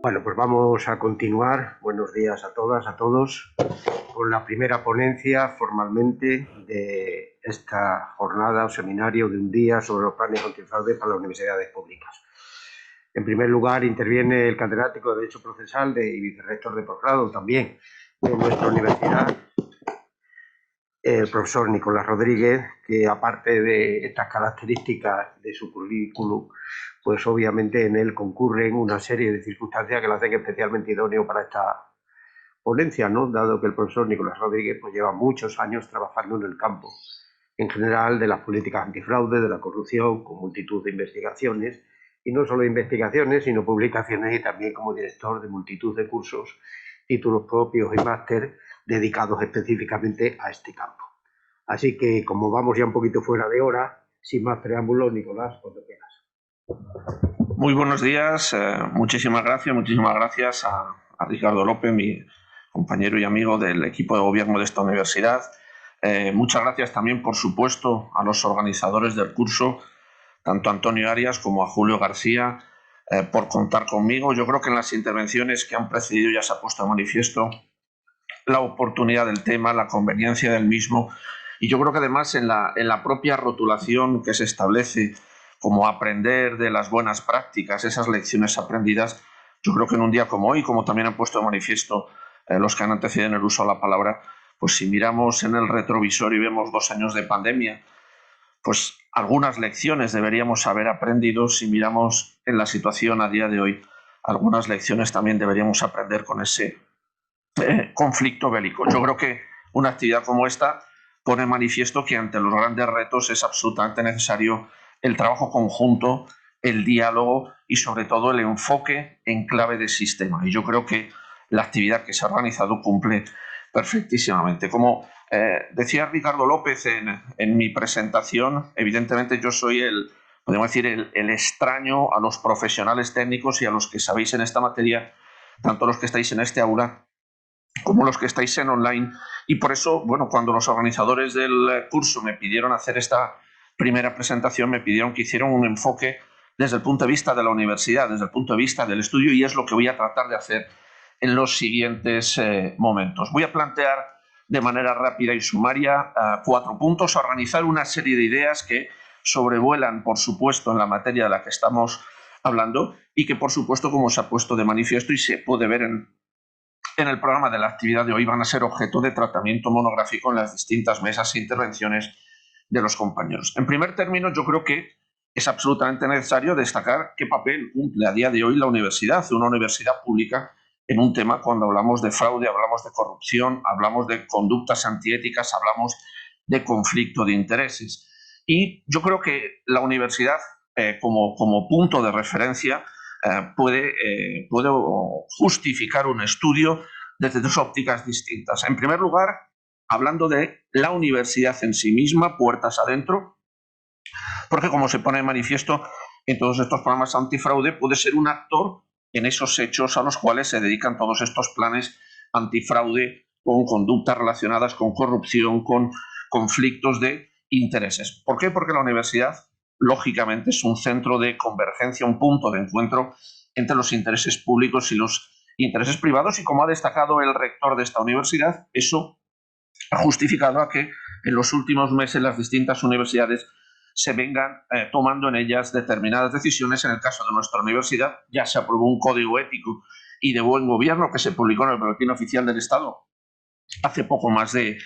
Bueno, pues vamos a continuar. Buenos días a todas, a todos, con la primera ponencia formalmente de esta jornada o seminario de un día sobre los planes antifraude para las universidades públicas. En primer lugar, interviene el catedrático de Derecho Procesal y vicerrector de posgrado también de nuestra universidad, el profesor Nicolás Rodríguez, que aparte de estas características de su currículum, pues obviamente en él concurren una serie de circunstancias que lo hacen especialmente idóneo para esta ponencia, ¿no? Dado que el profesor Nicolás Rodríguez pues lleva muchos años trabajando en el campo, en general de las políticas antifraude, de la corrupción, con multitud de investigaciones, y no solo investigaciones, sino publicaciones, y también como director de multitud de cursos, títulos propios y máster dedicados específicamente a este campo. Así que, como vamos ya un poquito fuera de hora, sin más preámbulos, Nicolás, cuando quieras. Muy buenos días, muchísimas gracias a Ricardo López, mi compañero y amigo del equipo de gobierno de esta universidad. Muchas gracias también, por supuesto, a los organizadores del curso, tanto a Antonio Arias como a Julio García, por contar conmigo. Yo creo que en las intervenciones que han precedido ya se ha puesto de manifiesto la oportunidad del tema, la conveniencia del mismo, y yo creo que además en la propia rotulación que se establece como aprender de las buenas prácticas, esas lecciones aprendidas, yo creo que en un día como hoy, como también han puesto de manifiesto los que han antecedido en el uso de la palabra, pues si miramos en el retrovisor y vemos 2 años de pandemia, pues algunas lecciones deberíamos haber aprendido. Si miramos en la situación a día de hoy, algunas lecciones también deberíamos aprender con ese conflicto bélico. Yo creo que una actividad como esta pone manifiesto que ante los grandes retos es absolutamente necesario el trabajo conjunto, el diálogo y sobre todo el enfoque en clave de sistema. Y yo creo que la actividad que se ha organizado cumple perfectísimamente. Como decía Ricardo López en mi presentación, evidentemente yo soy podemos decir, el extraño a los profesionales técnicos y a los que sabéis en esta materia, tanto los que estáis en este aula como los que estáis en online, y por eso, bueno, cuando los organizadores del curso me pidieron hacer esta primera presentación, me pidieron que hiciera un enfoque desde el punto de vista de la universidad, desde el punto de vista del estudio, y es lo que voy a tratar de hacer en los siguientes momentos. Voy a plantear de manera rápida y sumaria 4 puntos, a organizar una serie de ideas que sobrevuelan, por supuesto, en la materia de la que estamos hablando y que, por supuesto, como se ha puesto de manifiesto y se puede ver en el programa de la actividad de hoy, van a ser objeto de tratamiento monográfico en las distintas mesas e intervenciones de los compañeros. En primer término, yo creo que es absolutamente necesario destacar qué papel cumple a día de hoy la universidad, una universidad pública, en un tema cuando hablamos de fraude, hablamos de corrupción, hablamos de conductas antiéticas, hablamos de conflicto de intereses. Y yo creo que la universidad, como punto de referencia, puede justificar un estudio desde 2 ópticas distintas. En primer lugar, hablando de la universidad en sí misma, puertas adentro, porque como se pone de manifiesto en todos estos programas antifraude, puede ser un actor en esos hechos a los cuales se dedican todos estos planes antifraude con conductas relacionadas con corrupción, con conflictos de intereses. ¿Por qué? Porque la universidad, lógicamente, es un centro de convergencia, un punto de encuentro entre los intereses públicos y los intereses privados, y como ha destacado el rector de esta universidad, eso ha justificado a que en los últimos meses las distintas universidades se vengan tomando en ellas determinadas decisiones. En el caso de nuestra universidad ya se aprobó un código ético y de buen gobierno que se publicó en el Boletín Oficial del Estado hace poco más de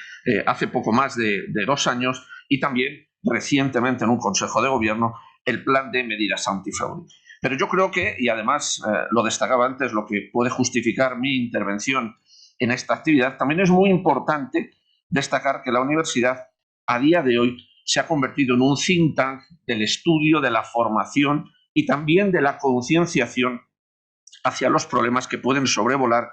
2 años, y también recientemente en un Consejo de Gobierno el plan de medidas antifraude. Pero yo creo que, y además lo destacaba antes, lo que puede justificar mi intervención en esta actividad, también es muy importante destacar que la universidad a día de hoy se ha convertido en un think tank del estudio, de la formación y también de la concienciación hacia los problemas que pueden sobrevolar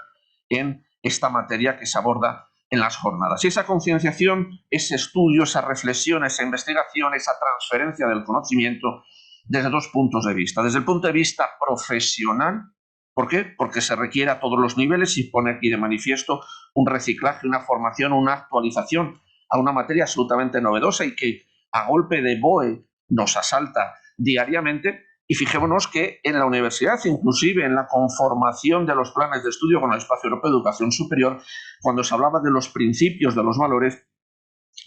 en esta materia que se aborda en las jornadas. Y esa concienciación, ese estudio, esa reflexión, esa investigación, esa transferencia del conocimiento desde 2 puntos de vista. Desde el punto de vista profesional, ¿por qué? Porque se requiere a todos los niveles y pone aquí de manifiesto un reciclaje, una formación, una actualización a una materia absolutamente novedosa y que a golpe de BOE nos asalta diariamente, Y fijémonos que en la universidad, inclusive en la conformación de los planes de estudio con el Espacio Europeo de Educación Superior, cuando se hablaba de los principios, de los valores,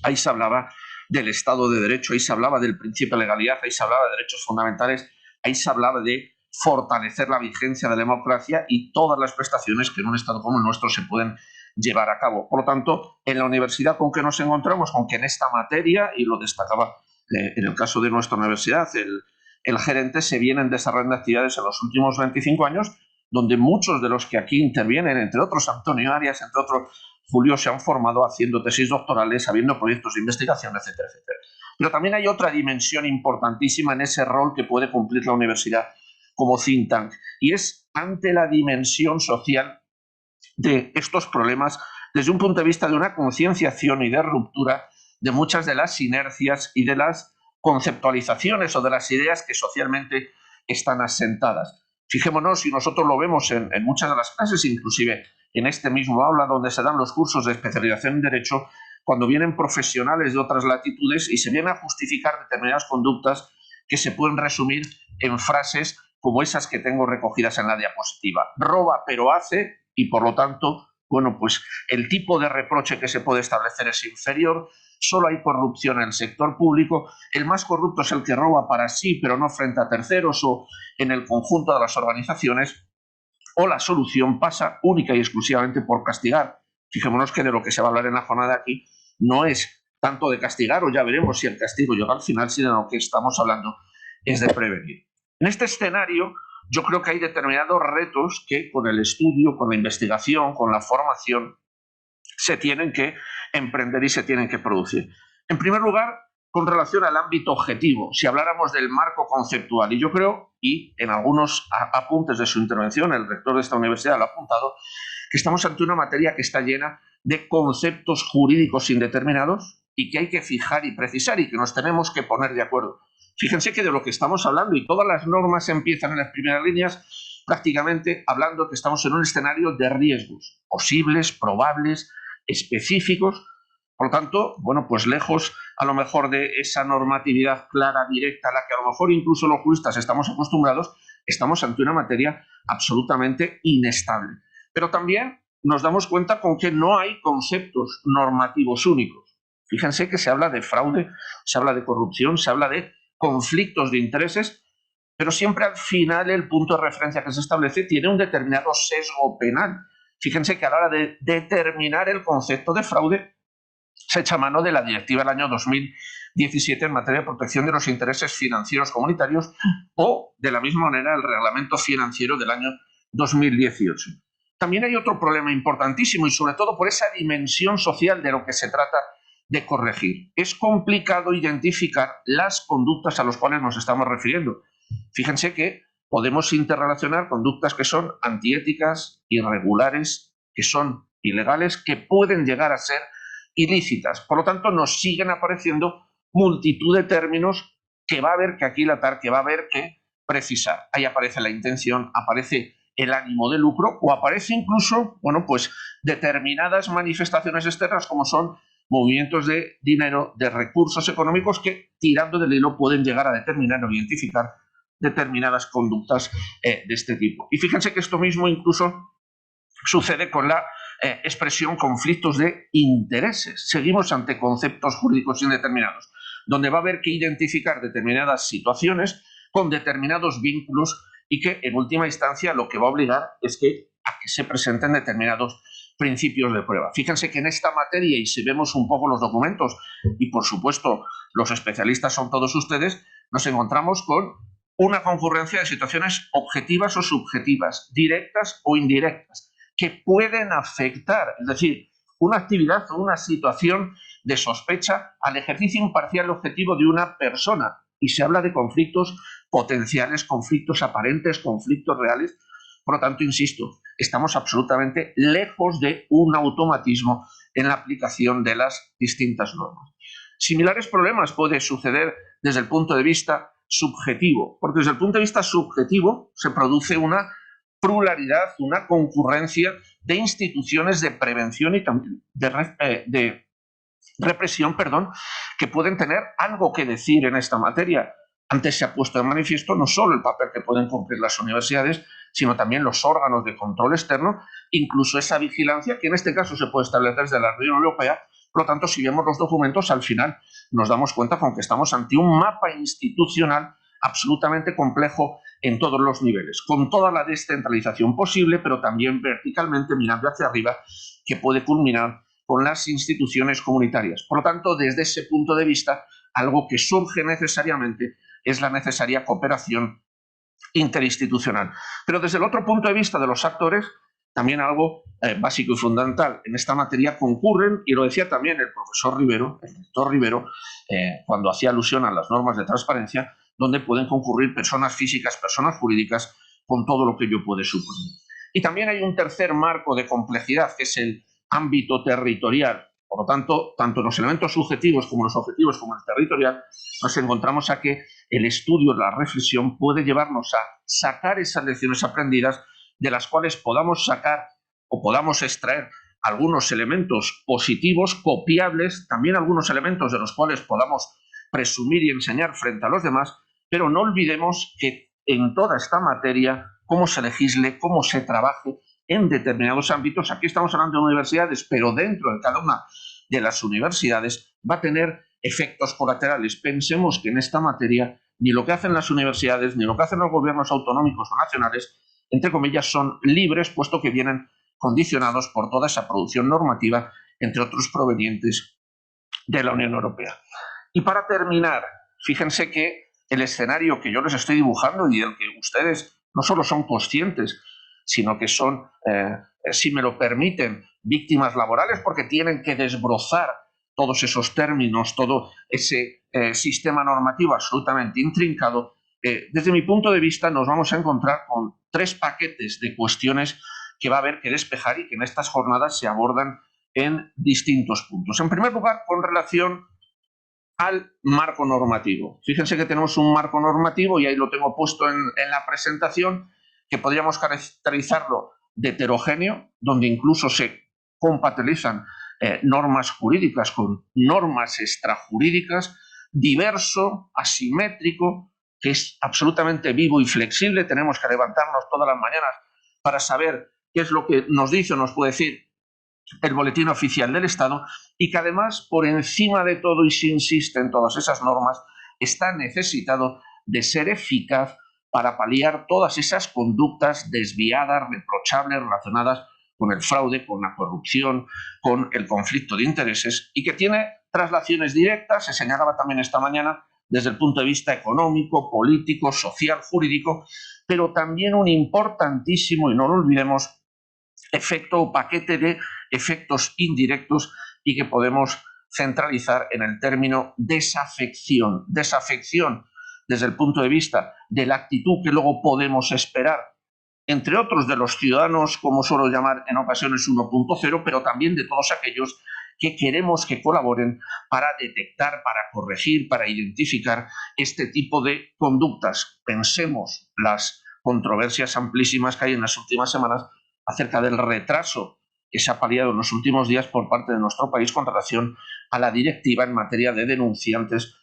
ahí se hablaba del Estado de Derecho, ahí se hablaba del principio de legalidad, ahí se hablaba de derechos fundamentales, ahí se hablaba de fortalecer la vigencia de la democracia y todas las prestaciones que en un Estado como el nuestro se pueden llevar a cabo. Por lo tanto, en la universidad, ¿con qué nos encontramos? Con que en esta materia, y lo destacaba en el caso de nuestra universidad, el gerente, se vienen desarrollando actividades en los últimos 25 años, donde muchos de los que aquí intervienen, entre otros Antonio Arias, entre otros Julio, se han formado haciendo tesis doctorales, habiendo proyectos de investigación, etcétera, etcétera. Pero también hay otra dimensión importantísima en ese rol que puede cumplir la universidad como think tank, y es ante la dimensión social de estos problemas desde un punto de vista de una concienciación y de ruptura de muchas de las inercias y de las conceptualizaciones o de las ideas que socialmente están asentadas. Fijémonos, y nosotros lo vemos en muchas de las clases, inclusive en este mismo aula donde se dan los cursos de especialización en Derecho, cuando vienen profesionales de otras latitudes y se vienen a justificar determinadas conductas que se pueden resumir en frases como esas que tengo recogidas en la diapositiva. Roba pero hace, y por lo tanto, bueno, pues el tipo de reproche que se puede establecer es inferior. Solo hay corrupción en el sector público, el más corrupto es el que roba para sí, pero no frente a terceros o en el conjunto de las organizaciones, o la solución pasa única y exclusivamente por castigar. Fijémonos que de lo que se va a hablar en la jornada aquí no es tanto de castigar, o ya veremos si el castigo llega al final, sino de lo que estamos hablando es de prevenir. En este escenario, yo creo que hay determinados retos que con el estudio, con la investigación, con la formación, se tienen que emprender y se tienen que producir. En primer lugar, con relación al ámbito objetivo, si habláramos del marco conceptual, y yo creo, y en algunos apuntes de su intervención, el rector de esta universidad lo ha apuntado, que estamos ante una materia que está llena de conceptos jurídicos indeterminados y que hay que fijar y precisar y que nos tenemos que poner de acuerdo. Fíjense que de lo que estamos hablando, y todas las normas empiezan en las primeras líneas, prácticamente hablando que estamos en un escenario de riesgos posibles, probables, específicos. Por lo tanto, bueno, pues lejos a lo mejor de esa normatividad clara, directa, a la que a lo mejor incluso los juristas estamos acostumbrados, estamos ante una materia absolutamente inestable. Pero también nos damos cuenta con que no hay conceptos normativos únicos. Fíjense que se habla de fraude, se habla de corrupción, se habla de conflictos de intereses, pero siempre al final el punto de referencia que se establece tiene un determinado sesgo penal. Fíjense que a la hora de determinar el concepto de fraude se echa mano de la directiva del año 2017 en materia de protección de los intereses financieros comunitarios o, de la misma manera, el reglamento financiero del año 2018. También hay otro problema importantísimo y sobre todo por esa dimensión social de lo que se trata de corregir. Es complicado identificar las conductas a las cuales nos estamos refiriendo. Fíjense que podemos interrelacionar conductas que son antiéticas, irregulares, que son ilegales, que pueden llegar a ser ilícitas. Por lo tanto, nos siguen apareciendo multitud de términos que va a haber que aquilatar, que va a haber que precisar. Ahí aparece la intención, aparece el ánimo de lucro o aparece incluso, bueno, pues determinadas manifestaciones externas como son movimientos de dinero, de recursos económicos que, tirando del hilo, pueden llegar a determinar o identificar determinadas conductas de este tipo. Y fíjense que esto mismo incluso sucede con la expresión conflictos de intereses. Seguimos ante conceptos jurídicos indeterminados, donde va a haber que identificar determinadas situaciones con determinados vínculos y que, en última instancia, lo que va a obligar es a que se presenten determinados principios de prueba. Fíjense que en esta materia, y si vemos un poco los documentos, y por supuesto los especialistas son todos ustedes, nos encontramos con una concurrencia de situaciones objetivas o subjetivas, directas o indirectas, que pueden afectar, es decir, una actividad o una situación de sospecha al ejercicio imparcial objetivo de una persona. Y se habla de conflictos potenciales, conflictos aparentes, conflictos reales. Por lo tanto, insisto, estamos absolutamente lejos de un automatismo en la aplicación de las distintas normas. Similares problemas pueden suceder desde el punto de vista subjetivo, porque desde el punto de vista subjetivo se produce una pluralidad, una concurrencia de instituciones de prevención y también de represión, que pueden tener algo que decir en esta materia. Antes se ha puesto de manifiesto no solo el papel que pueden cumplir las universidades, sino también los órganos de control externo, incluso esa vigilancia que en este caso se puede establecer desde la Unión Europea. Por lo tanto, si vemos los documentos, al final nos damos cuenta con que estamos ante un mapa institucional absolutamente complejo en todos los niveles, con toda la descentralización posible, pero también verticalmente mirando hacia arriba, que puede culminar con las instituciones comunitarias. Por lo tanto, desde ese punto de vista, algo que surge necesariamente es la necesaria cooperación interinstitucional. Pero desde el otro punto de vista de los actores, también algo básico y fundamental. En esta materia concurren, y lo decía también el profesor Rivero, el doctor Rivero, cuando hacía alusión a las normas de transparencia, donde pueden concurrir personas físicas, personas jurídicas, con todo lo que ello puede suponer. Y también hay un tercer marco de complejidad, que es el ámbito territorial. Por lo tanto, tanto en los elementos subjetivos como en los objetivos como en el territorial, nos encontramos a que el estudio, la reflexión, puede llevarnos a sacar esas lecciones aprendidas de las cuales podamos sacar o podamos extraer algunos elementos positivos, copiables, también algunos elementos de los cuales podamos presumir y enseñar frente a los demás, pero no olvidemos que en toda esta materia, cómo se legisle, cómo se trabaje en determinados ámbitos, aquí estamos hablando de universidades, pero dentro de cada una de las universidades va a tener efectos colaterales. Pensemos que en esta materia ni lo que hacen las universidades, ni lo que hacen los gobiernos autonómicos o nacionales, entre comillas, son libres, puesto que vienen condicionados por toda esa producción normativa, entre otros provenientes de la Unión Europea. Y para terminar, fíjense que el escenario que yo les estoy dibujando y del que ustedes no solo son conscientes, sino que son, si me lo permiten, víctimas laborales porque tienen que desbrozar todos esos términos, todo ese sistema normativo absolutamente intrincado. Desde mi punto de vista nos vamos a encontrar con 3 paquetes de cuestiones que va a haber que despejar y que en estas jornadas se abordan en distintos puntos. En primer lugar, con relación al marco normativo. Fíjense que tenemos un marco normativo, y ahí lo tengo puesto en la presentación, que podríamos caracterizarlo de heterogéneo, donde incluso se compatibilizan normas jurídicas con normas extrajurídicas, diverso, asimétrico, que es absolutamente vivo y flexible. Tenemos que levantarnos todas las mañanas para saber qué es lo que nos dice o nos puede decir el Boletín Oficial del Estado, y que además, por encima de todo, y se insiste en todas esas normas, está necesitado de ser eficaz para paliar todas esas conductas desviadas, reprochables, relacionadas con el fraude, con la corrupción, con el conflicto de intereses, y que tiene traslaciones directas, se señalaba también esta mañana, desde el punto de vista económico, político, social, jurídico, pero también un importantísimo, y no lo olvidemos, efecto o paquete de efectos indirectos, y que podemos centralizar en el término desafección. Desafección desde el punto de vista de la actitud que luego podemos esperar, entre otros de los ciudadanos, como suelo llamar en ocasiones 1.0, pero también de todos aquellos que queremos que colaboren para detectar, para corregir, para identificar este tipo de conductas. Pensemos las controversias amplísimas que hay en las últimas semanas acerca del retraso que se ha paliado en los últimos días por parte de nuestro país con relación a la directiva en materia de denunciantes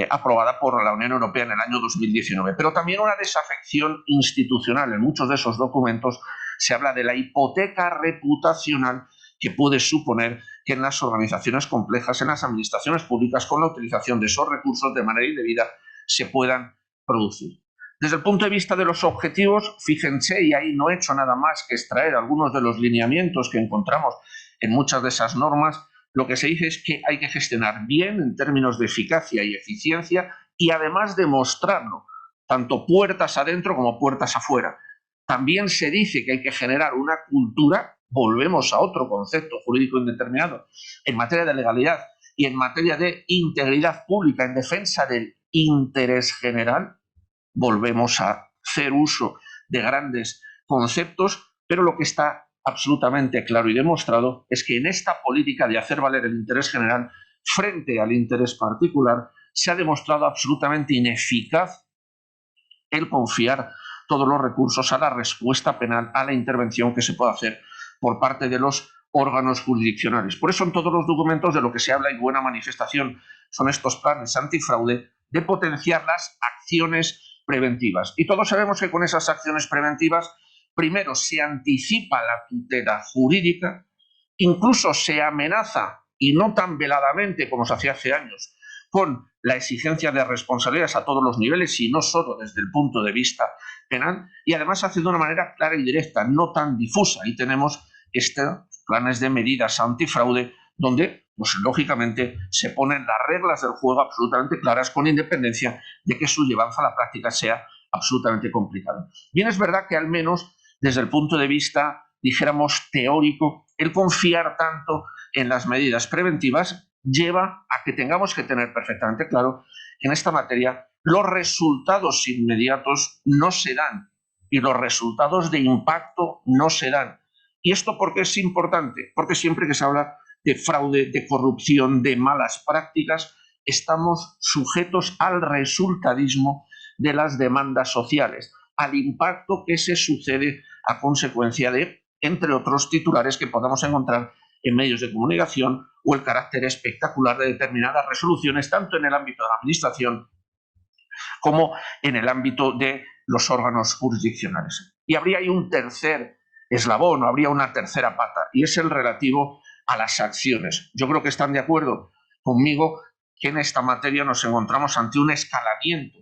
aprobada por la Unión Europea en el año 2019. Pero también una desafección institucional. En muchos de esos documentos se habla de la hipoteca reputacional que puede suponer que en las organizaciones complejas, en las administraciones públicas, con la utilización de esos recursos de manera indebida, se puedan producir. Desde el punto de vista de los objetivos, fíjense, y ahí no he hecho nada más que extraer algunos de los lineamientos que encontramos en muchas de esas normas. Lo que se dice es que hay que gestionar bien en términos de eficacia y eficiencia, y además demostrarlo, tanto puertas adentro como puertas afuera. También se dice que hay que generar una cultura, volvemos a otro concepto jurídico indeterminado, en materia de legalidad y en materia de integridad pública, en defensa del interés general. Volvemos a hacer uso de grandes conceptos, pero lo que está absolutamente claro y demostrado es que en esta política de hacer valer el interés general frente al interés particular se ha demostrado absolutamente ineficaz el confiar todos los recursos a la respuesta penal, a la intervención que se pueda hacer por parte de los órganos jurisdiccionales. Por eso en todos los documentos de lo que se habla, y buena manifestación, son estos planes antifraude, de potenciar las acciones preventivas. Y todos sabemos que con esas acciones preventivas, primero se anticipa la tutela jurídica, incluso se amenaza, y no tan veladamente como se hacía hace años, con la exigencia de responsabilidades a todos los niveles y no solo desde el punto de vista penal, y además se hace de una manera clara y directa, no tan difusa. Y tenemos estos planes de medidas antifraude donde, pues lógicamente, se ponen las reglas del juego absolutamente claras, con independencia de que su llevanza a la práctica sea absolutamente complicada. Bien, es verdad que al menos desde el punto de vista, dijéramos, teórico, el confiar tanto en las medidas preventivas lleva a que tengamos que tener perfectamente claro que en esta materia los resultados inmediatos no se dan y los resultados de impacto no se dan. ¿Y esto por qué es importante? Porque siempre que se habla de fraude, de corrupción, de malas prácticas, estamos sujetos al resultadismo de las demandas sociales, al impacto que se sucede a consecuencia de, entre otros, titulares que podamos encontrar en medios de comunicación o el carácter espectacular de determinadas resoluciones, tanto en el ámbito de la administración como en el ámbito de los órganos jurisdiccionales. Y habría ahí un tercer eslabón, o habría una tercera pata, y es el relativo a las acciones. Yo creo que están de acuerdo conmigo que en esta materia nos encontramos ante un escalamiento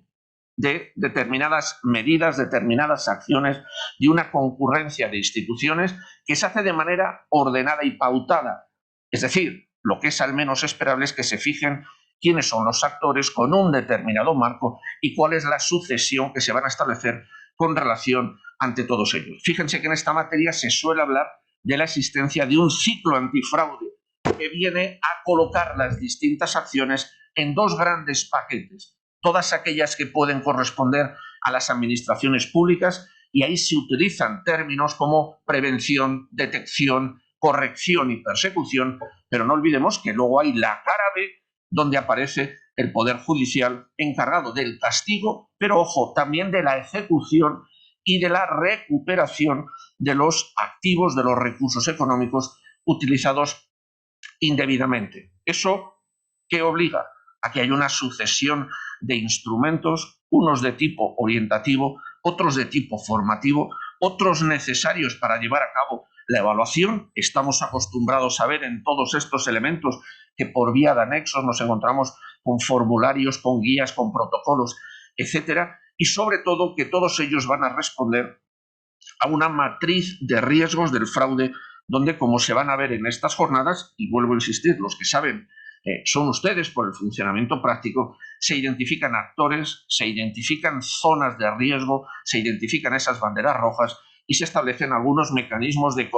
de determinadas medidas, determinadas acciones, de una concurrencia de instituciones que se hace de manera ordenada y pautada. Es decir, lo que es al menos esperable es que se fijen quiénes son los actores con un determinado marco y cuál es la sucesión que se van a establecer con relación ante todos ellos. Fíjense que en esta materia se suele hablar de la existencia de un ciclo antifraude que viene a colocar las distintas acciones en dos grandes paquetes. Todas aquellas que pueden corresponder a las administraciones públicas, y ahí se utilizan términos como prevención, detección, corrección y persecución, pero no olvidemos que luego hay la cara B, donde aparece el Poder Judicial encargado del castigo, pero ojo, también de la ejecución y de la recuperación de los activos, de los recursos económicos utilizados indebidamente. ¿Eso qué obliga? A que haya una sucesión de instrumentos, unos de tipo orientativo, otros de tipo formativo, otros necesarios para llevar a cabo la evaluación. Estamos acostumbrados a ver en todos estos elementos que por vía de anexos nos encontramos con formularios, con guías, con protocolos, etcétera, y sobre todo que todos ellos van a responder a una matriz de riesgos del fraude, donde, como se van a ver en estas jornadas, y vuelvo a insistir, los que saben son ustedes por el funcionamiento práctico, se identifican actores, se identifican zonas de riesgo, se identifican esas banderas rojas y se establecen algunos mecanismos de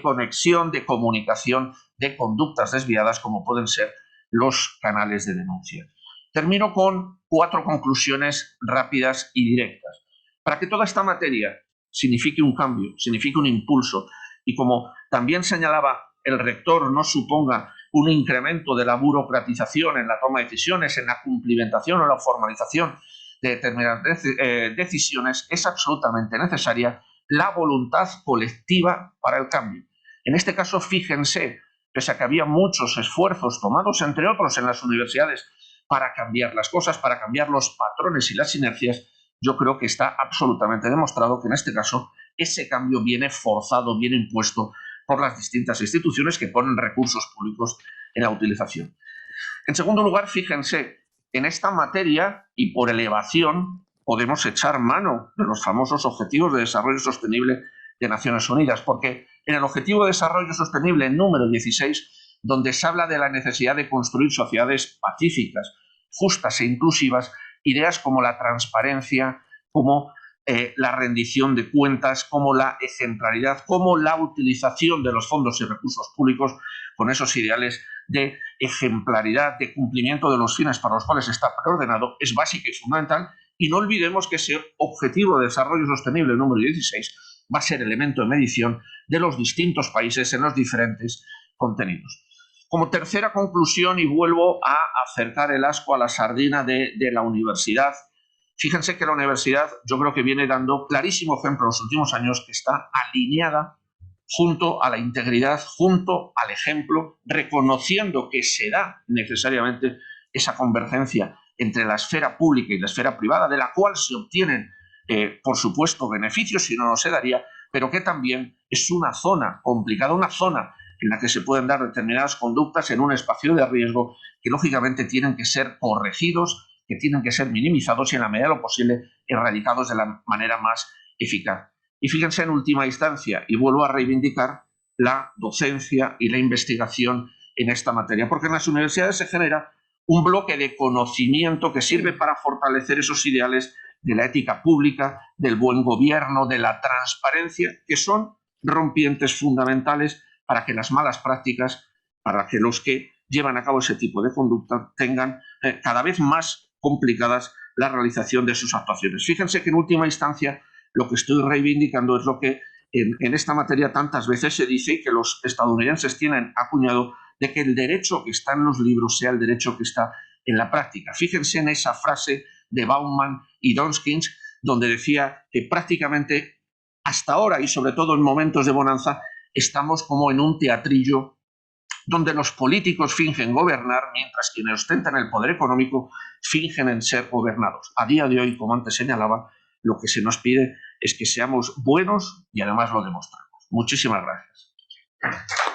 conexión, de comunicación, de conductas desviadas, como pueden ser los canales de denuncia. Termino con 4 conclusiones rápidas y directas. Para que toda esta materia signifique un cambio, signifique un impulso, y como también señalaba el rector, no suponga un incremento de la burocratización en la toma de decisiones, en la cumplimentación o la formalización de determinadas decisiones, es absolutamente necesaria la voluntad colectiva para el cambio. En este caso, fíjense, pese a que había muchos esfuerzos tomados, entre otros en las universidades, para cambiar las cosas, para cambiar los patrones y las inercias, yo creo que está absolutamente demostrado que en este caso ese cambio viene forzado, viene impuesto por las distintas instituciones que ponen recursos públicos en la utilización. En segundo lugar, fíjense, en esta materia y por elevación podemos echar mano de los famosos Objetivos de Desarrollo Sostenible de Naciones Unidas, porque en el Objetivo de Desarrollo Sostenible número 16, donde se habla de la necesidad de construir sociedades pacíficas, justas e inclusivas, ideas como la transparencia, como la rendición de cuentas, como la ejemplaridad, como la utilización de los fondos y recursos públicos con esos ideales de ejemplaridad, de cumplimiento de los fines para los cuales está preordenado, es básica y fundamental. Y no olvidemos que ese Objetivo de Desarrollo Sostenible número 16 va a ser elemento de medición de los distintos países en los diferentes contenidos. Como tercera conclusión, y vuelvo a acercar el ascua a la sardina de la universidad, fíjense que la universidad, yo creo que viene dando clarísimo ejemplo en los últimos años que está alineada junto a la integridad, junto al ejemplo, reconociendo que se da necesariamente esa convergencia entre la esfera pública y la esfera privada, de la cual se obtienen, por supuesto, beneficios, si no, no se daría, pero que también es una zona complicada, una zona en la que se pueden dar determinadas conductas en un espacio de riesgo que, lógicamente, tienen que ser corregidos, que tienen que ser minimizados y, en la medida de lo posible, erradicados de la manera más eficaz. Y fíjense, en última instancia, y vuelvo a reivindicar la docencia y la investigación en esta materia, porque en las universidades se genera un bloque de conocimiento que sirve para fortalecer esos ideales de la ética pública, del buen gobierno, de la transparencia, que son rompientes fundamentales para que las malas prácticas, para que los que llevan a cabo ese tipo de conducta tengan cada vez más complicadas la realización de sus actuaciones. Fíjense que, en última instancia, lo que estoy reivindicando es lo que en esta materia tantas veces se dice y que los estadounidenses tienen acuñado, de que el derecho que está en los libros sea el derecho que está en la práctica. Fíjense en esa frase de Bauman y Donskins, donde decía que prácticamente hasta ahora, y sobre todo en momentos de bonanza, estamos como en un teatrillo donde los políticos fingen gobernar, mientras quienes ostentan el poder económico fingen en ser gobernados. A día de hoy, como antes señalaba, lo que se nos pide es que seamos buenos y además lo demostramos. Muchísimas gracias.